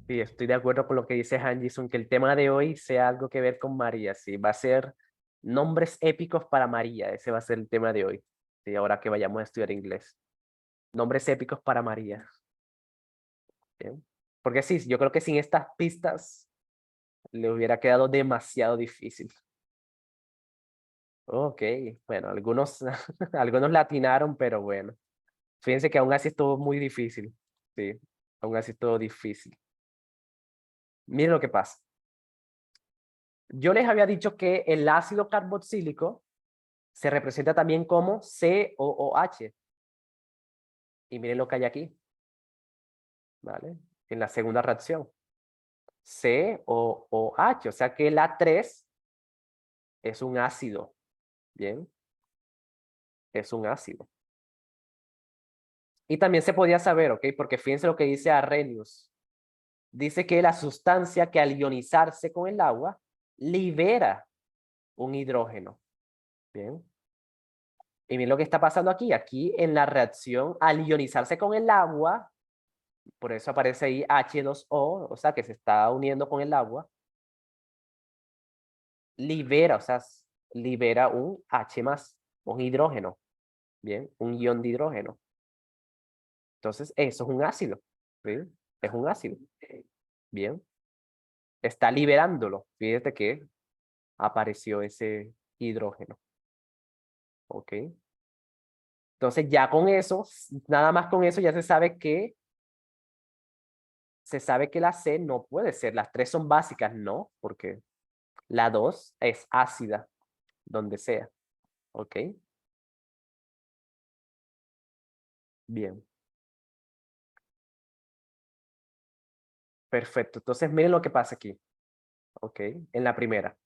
Speaker 1: Sí, estoy de acuerdo con lo que dice Hanjison, que el tema de hoy sea algo que ver con María, sí, va a ser nombres épicos para María, ese va a ser el tema de hoy, sí, ahora que vayamos a estudiar inglés. Nombres épicos para María. ¿Bien? Porque sí, yo creo que sin estas pistas le hubiera quedado demasiado difícil. Ok, bueno, algunos, algunos latinaron, pero bueno. Fíjense que aún así estuvo muy difícil, sí, aún así estuvo difícil. Miren lo que pasa. Yo les había dicho que el ácido carboxílico se representa también como COOH. Y miren lo que hay aquí, ¿vale? En la segunda reacción. COOH, o sea que la 3 es un ácido, ¿bien? Es un ácido. Y también se podía saber, ¿ok? Porque fíjense lo que dice Arrhenius. Dice que la sustancia que al ionizarse con el agua libera un hidrógeno, ¿bien? Y miren lo que está pasando aquí. Aquí en la reacción, al ionizarse con el agua, Por eso aparece ahí H2O, o sea, que se está uniendo con el agua. Libera, o sea, libera un H más, un hidrógeno. Bien, un ion de hidrógeno. Entonces, eso es un ácido. ¿Sí? Es un ácido. Bien. Está liberándolo. Fíjate que apareció ese hidrógeno. ¿Ok? Entonces, ya con eso, nada más con eso ya se sabe que la C no puede ser. Las tres son básicas, no, porque la 2 es ácida, donde sea. ¿Ok? Bien. Perfecto. Entonces, miren lo que pasa aquí. ¿Ok? En la primera.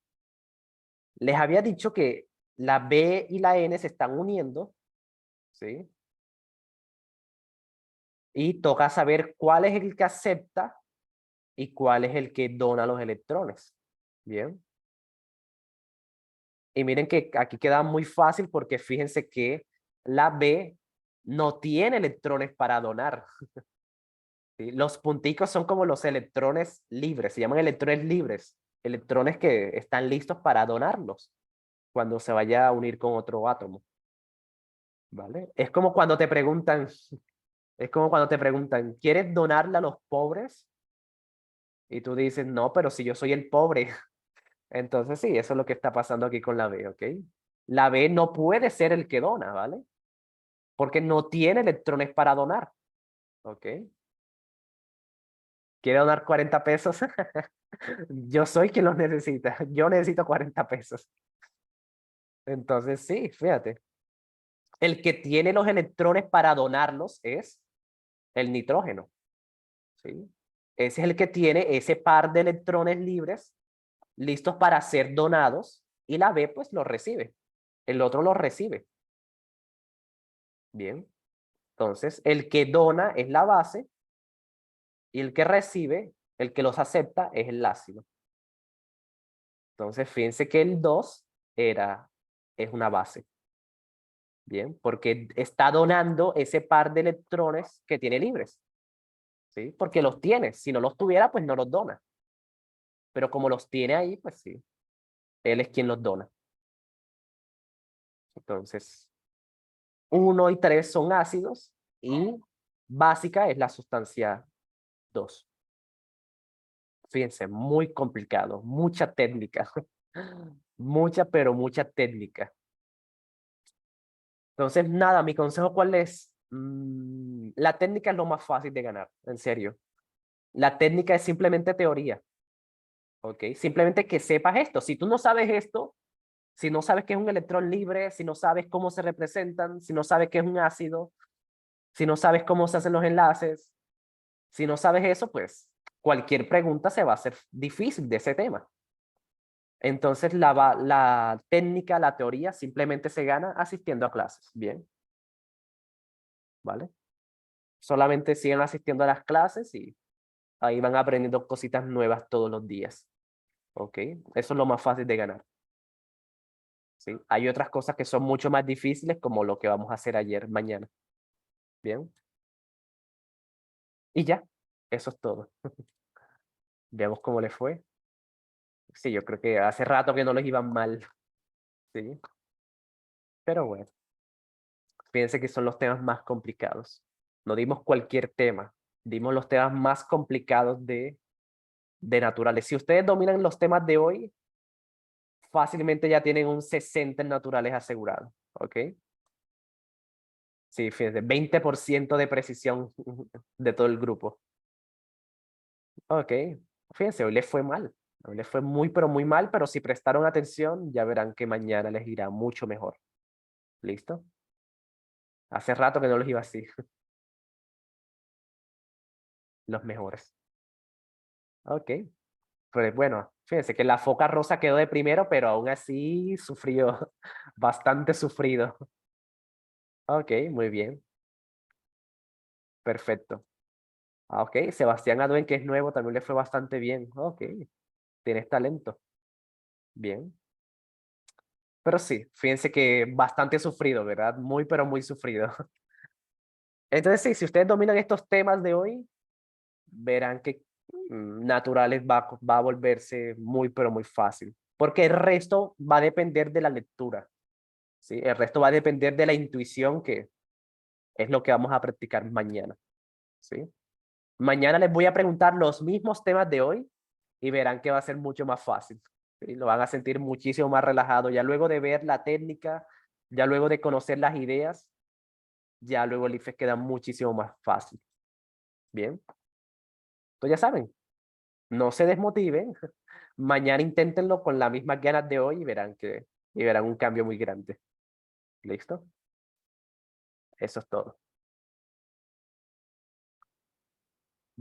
Speaker 1: Les había dicho que la B y la N se están uniendo, ¿sí? Y toca saber cuál es el que acepta y cuál es el que dona los electrones. Bien. Y miren que aquí queda muy fácil porque fíjense que la B no tiene electrones para donar. ¿Sí? Los punticos son como los electrones libres, se llaman electrones libres, electrones que están listos para donarlos cuando se vaya a unir con otro átomo. ¿Vale? Es como cuando te preguntan, es como cuando te preguntan, ¿quieres donarle a los pobres? Y tú dices, no, pero si yo soy el pobre. Entonces sí, eso es lo que está pasando aquí con la B, ¿ok? La B no puede ser el que dona, ¿vale? Porque no tiene electrones para donar, ¿ok? ¿Quiere donar 40 pesos? Yo soy quien los necesita. Yo necesito 40 pesos. Entonces sí, fíjate. El que tiene los electrones para donarlos es el nitrógeno, ¿sí? Ese es el que tiene ese par de electrones libres listos para ser donados y la B pues los recibe. El otro los recibe. Bien. Entonces, el que dona es la base y el que recibe, el que los acepta es el ácido. Entonces, fíjense que el 2 es una base. Bien, porque está donando ese par de electrones que tiene libres. ¿Sí? Porque los tiene. Si no los tuviera, pues no los dona. Pero como los tiene ahí, pues sí. Él es quien los dona. Entonces, 1 y 3 son ácidos y básica es la sustancia 2. Fíjense, muy complicado, mucha técnica. Mucha, pero mucha técnica. Entonces, nada, mi consejo, ¿cuál es? La técnica es lo más fácil de ganar, en serio. La técnica es simplemente teoría, ¿ok? Simplemente que sepas esto. Si tú no sabes esto, si no sabes qué es un electrón libre, si no sabes cómo se representan, si no sabes qué es un ácido, si no sabes cómo se hacen los enlaces, si no sabes eso, pues cualquier pregunta se va a hacer difícil de ese tema. Entonces, la técnica, la teoría, simplemente se gana asistiendo a clases. Bien, ¿vale? Solamente sigan asistiendo a las clases y ahí van aprendiendo cositas nuevas todos los días. ¿Ok? Eso es lo más fácil de ganar. ¿Sí? Hay otras cosas que son mucho más difíciles, como lo que vamos a hacer mañana. Bien. Y ya, eso es todo. Veamos cómo les fue. Sí, yo creo que hace rato que no les iban mal. Sí, pero bueno, fíjense que son los temas más complicados. No dimos cualquier tema, dimos los temas más complicados de naturales. Si ustedes dominan los temas de hoy, fácilmente ya tienen un 60 en naturales asegurado. ¿Ok? Sí, fíjense, 20% de precisión de todo el grupo. Ok, fíjense, hoy les fue mal. Hoy les fue muy, pero muy mal, pero si prestaron atención, ya verán que mañana les irá mucho mejor. ¿Listo? Hace rato que no los iba así, los mejores. Ok, pues bueno, fíjense que la foca rosa quedó de primero, pero aún así sufrió, bastante sufrido. Ok, muy bien, perfecto. Ah, ok, Sebastián Aduen, que es nuevo, también le fue bastante bien. Ok, tienes talento. Bien. Pero sí, fíjense que bastante sufrido, ¿verdad? Muy, pero muy sufrido. Entonces sí, si ustedes dominan estos temas de hoy, verán que naturales va a volverse muy, pero muy fácil. Porque el resto va a depender de la lectura, ¿sí? El resto va a depender de la intuición, que es lo que vamos a practicar mañana, ¿sí? Mañana les voy a preguntar los mismos temas de hoy y verán que va a ser mucho más fácil, ¿sí? Lo van a sentir muchísimo más relajado. Ya luego de ver la técnica, ya luego de conocer las ideas, ya luego el IFES queda muchísimo más fácil. Bien. Entonces ya saben, no se desmotiven. Mañana inténtenlo con las mismas ganas de hoy y verán un cambio muy grande. ¿Listo? Eso es todo.